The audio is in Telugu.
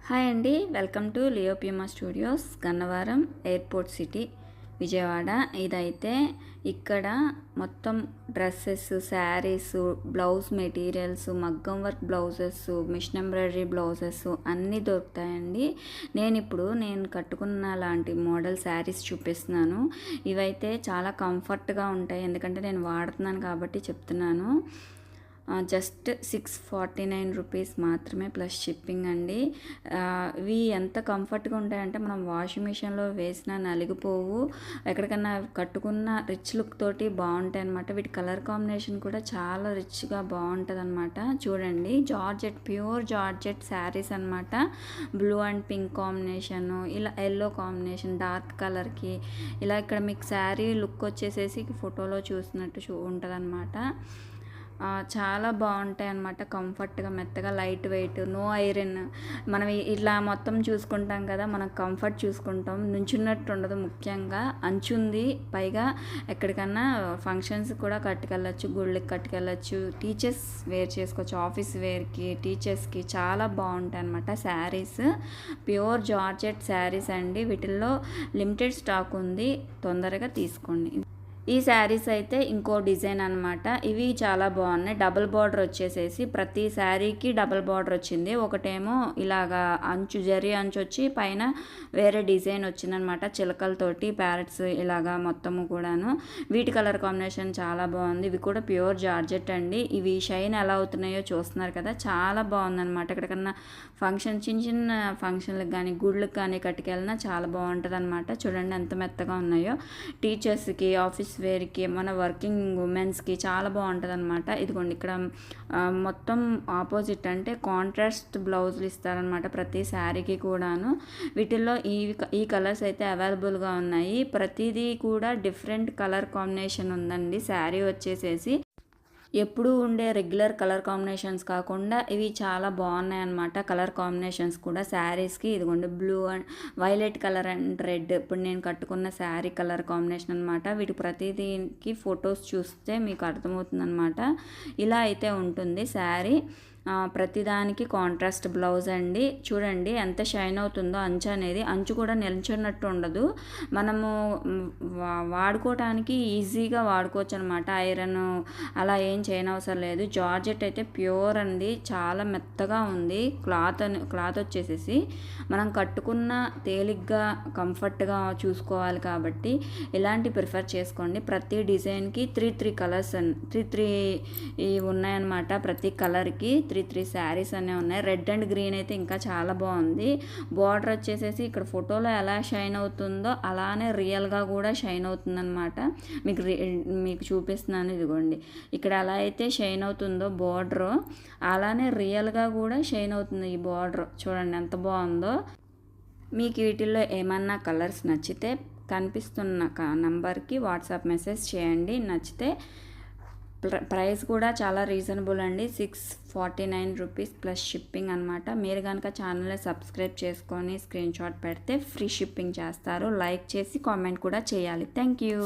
హాయ్ అండి, welcome to Leo Puma studios, Gannavaram airport city, Vijayawada. ఇదైతే ఇక్కడ మొత్తం డ్రెస్సెస్, శారీస్, బ్లౌజ్ మెటీరియల్స్, మగ్గం work blouses, machine embroidery blouses అన్నీ దొరుకుతాయండి. నేను కట్టుకున్న లాంటి మోడల్ శారీస్ చూపిస్తున్నాను. ఇవైతే చాలా కంఫర్ట్గా ఉంటాయి, ఎందుకంటే నేను వాడుతున్నాను కాబట్టి చెప్తున్నాను. జస్ట్ 649 రూపీస్ మాత్రమే ప్లస్ షిప్పింగ్ అండి. ఇవి ఎంత కంఫర్ట్గా ఉంటాయంటే మనం వాషింగ్ మిషన్లో వేసినా నలిగిపోవు. ఎక్కడికన్నా కట్టుకున్న రిచ్ లుక్ తోటి బాగుంటాయి అనమాట. వీటి కలర్ కాంబినేషన్ కూడా చాలా రిచ్గా బాగుంటుంది అనమాట. చూడండి, జార్జెట్, ప్యూర్ జార్జెట్ శారీస్ అనమాట. బ్లూ అండ్ పింక్ కాంబినేషను, ఇలా ఎల్లో కాంబినేషన్, డార్క్ కలర్కి ఇలా ఇక్కడ మీకు శారీ లుక్ వచ్చేసేసి ఫోటోలో చూసినట్టు ఉంటుంది అనమాట. చాలా బాగుంటాయి అన్నమాట. కంఫర్ట్గా, మెత్తగా, లైట్ వెయిట్, నో ఐరన్. మనం ఇట్లా మొత్తం చూసుకుంటాం కదా, మనం కంఫర్ట్ చూసుకుంటాం, నుంచున్నట్టు ఉండదు. ముఖ్యంగా అంచుంది, పైగా ఎక్కడికన్నా ఫంక్షన్స్ కూడా కట్టుకెళ్ళచ్చు, గుళ్ళకి కట్టుకెళ్ళచ్చు, టీచర్స్ వేర్ చేసుకోవచ్చు, ఆఫీస్ వేర్కి, టీచర్స్కి చాలా బాగుంటాయి అన్నమాట శారీస్. ప్యూర్ జార్జెట్ శారీస్ అండి. వీటిల్లో లిమిటెడ్ స్టాక్ ఉంది, తొందరగా తీసుకోండి. ఈ శారీస్ అయితే ఇంకో డిజైన్ అనమాట. ఇవి చాలా బాగున్నాయి. డబుల్ బార్డర్ వచ్చేసేసి ప్రతి శారీకి డబుల్ బార్డర్ వచ్చింది. ఒకటేమో ఇలాగా అంచు, జరీ అంచు వచ్చి పైన వేరే డిజైన్ వచ్చిందనమాట, చిలకలతోటి, ప్యారెట్స్ ఇలాగా మొత్తము కూడాను. వీటి కలర్ కాంబినేషన్ చాలా బాగుంది. ఇవి కూడా ప్యూర్ జార్జెట్ అండి. ఇవి షైన్ ఎలా అవుతున్నాయో చూస్తున్నారు కదా, చాలా బాగుందనమాట. ఎక్కడికన్నా ఫంక్షన్, చిన్న చిన్న ఫంక్షన్లకు కానీ గుళ్ళకి కానీ కట్టుకెళ్ళినా చాలా బాగుంటుంది అనమాట. చూడండి ఎంత మెత్తగా ఉన్నాయో. టీచర్స్కి, ఆఫీస్ వేర్కి, మన వర్కింగ్ ఉమెన్స్కి చాలా బాగుంటుంది అనమాట. ఇదిగోండి, ఇక్కడ మొత్తం ఆపోజిట్ అంటే కాంట్రాస్ట్ బ్లౌజులు ఇస్తారనమాట ప్రతి శారీకి కూడాను. వీటిల్లో ఈ కలర్స్ అయితే అవైలబుల్గా ఉన్నాయి. ప్రతిదీ కూడా డిఫరెంట్ కలర్ కాంబినేషన్ ఉందండి. శారీ వచ్చేసేసి ఎప్పుడూ ఉండే రెగ్యులర్ కలర్ కాంబినేషన్స్ కాకుండా ఇవి చాలా బాగున్నాయి అన్నమాట. కలర్ కాంబినేషన్స్ కూడా శారీస్కి. ఇదిగోండి, blue and violet colour and red, ఇప్పుడు నేను కట్టుకున్న శారీ కలర్ కాంబినేషన్ అనమాట. వీటి ప్రతిదీకి ఫొటోస్ చూస్తే మీకు అర్థమవుతుంది అనమాట. ఇలా అయితే ఉంటుంది శారీ. ప్రతిదానికి కాంట్రాస్ట్ బ్లౌజ్ అండి. చూడండి ఎంత షైన్ అవుతుందో అంచు అనేది. అంచు కూడా నిల్చున్నట్టు ఉండదు, మనము వాడుకోవటానికి ఈజీగా వాడుకోవచ్చు అనమాట. ఐరన్ అలా ఏం చేయనవసరం లేదు. జార్జెట్ అయితే ప్యూర్ అండి, చాలా మెత్తగా ఉంది. క్లాత్ వచ్చేసేసి మనం కట్టుకున్న తేలిగ్గా, కంఫర్ట్గా చూసుకోవాలి కాబట్టి ఇలాంటి ప్రిఫర్ చేసుకోండి. ప్రతి డిజైన్కి త్రీ కలర్స్, త్రీ ఉన్నాయన్నమాట. ప్రతి కలర్కి త్రీ శారీస్ అనే ఉన్నాయి. రెడ్ అండ్ గ్రీన్ అయితే ఇంకా చాలా బాగుంది. బార్డర్ వచ్చేసేసి ఇక్కడ ఫోటోలో ఎలా షైన్ అవుతుందో అలానే రియల్గా కూడా షైన్ అవుతుంది అనమాట. మీకు చూపిస్తున్నాను. ఇదిగోండి, ఇక్కడ ఎలా అయితే షైన్ అవుతుందో బార్డర్, అలానే రియల్గా కూడా షైన్ అవుతుంది ఈ బార్డర్. చూడండి ఎంత బాగుందో. మీకు వీటిల్లో ఏమన్నా కలర్స్ నచ్చితే కనిపిస్తున్న నంబర్కి వాట్సాప్ మెసేజ్ చేయండి. నచ్చితే ప్రైస్ కూడా చాలా రీజనబుల్ అండి. 649 రూపీస్ ప్లస్ షిప్పింగ్ అనమాట. మీరు కనుక ఛానల్ని సబ్స్క్రైబ్ చేసుకొని స్క్రీన్ షాట్ పెడితే ఫ్రీ షిప్పింగ్ చేస్తారు. లైక్ చేసి కామెంట్ కూడా చేయాలి. Thank you.